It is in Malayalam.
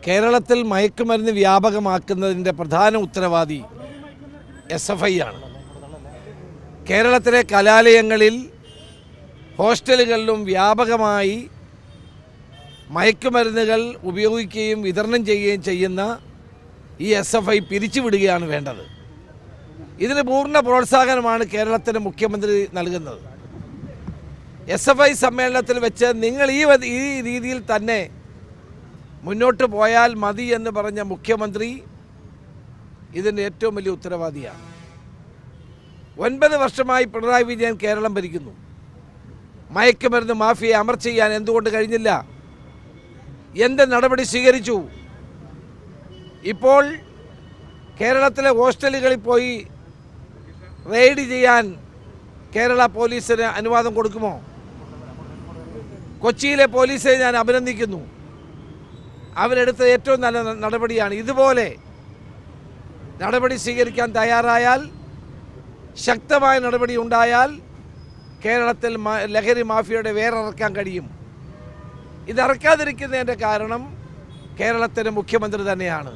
കേരളത്തിൽ മയക്കുമരുന്ന് വ്യാപകമാക്കുന്നതിൻ്റെ പ്രധാന ഉത്തരവാദി SFI ആണ്. കേരളത്തിലെ കലാലയങ്ങളിൽ, ഹോസ്റ്റലുകളിലും വ്യാപകമായി മയക്കുമരുന്നുകൾ ഉപയോഗിക്കുകയും വിതരണം ചെയ്യുകയും ചെയ്യുന്ന ഈ SFI പിരിച്ചുവിടുകയാണ് വേണ്ടത്. ഇതിന് പൂർണ്ണ പ്രോത്സാഹനമാണ് കേരളത്തിൻ്റെ മുഖ്യമന്ത്രി നൽകുന്നത്. SFI സമ്മേളനത്തിൽ വെച്ച് നിങ്ങൾ ഈ രീതിയിൽ തന്നെ മുന്നോട്ട് പോയാൽ മതി എന്ന് പറഞ്ഞ മുഖ്യമന്ത്രി ഇതിൻ്റെ ഏറ്റവും വലിയ ഉത്തരവാദിയാണ്. 9 വർഷമായി പിണറായി വിജയൻ കേരളം ഭരിക്കുന്നു. മയക്കുമരുന്ന് മാഫിയയെ അമർ ചെയ്യാൻ എന്തുകൊണ്ട് കഴിഞ്ഞില്ല? എന്ത് നടപടി സ്വീകരിച്ചു? ഇപ്പോൾ കേരളത്തിലെ ഹോസ്റ്റലുകളിൽ പോയി റെയ്ഡ് ചെയ്യാൻ കേരള പോലീസിന് അനുവാദം കൊടുക്കുമോ? കൊച്ചിയിലെ പോലീസിനെ ഞാൻ അഭിനന്ദിക്കുന്നു. അവരെടുത്ത ഏറ്റവും നല്ല നടപടിയാണ്. ഇതുപോലെ നടപടി സ്വീകരിക്കാൻ തയ്യാറായാൽ, ശക്തമായ നടപടി ഉണ്ടായാൽ കേരളത്തിൽ ലഹരി മാഫിയയുടെ വേറിറക്കാൻ കഴിയും. ഇതിറക്കാതിരിക്കുന്നതിൻ്റെ കാരണം കേരളത്തിൻ്റെ മുഖ്യമന്ത്രി തന്നെയാണ്.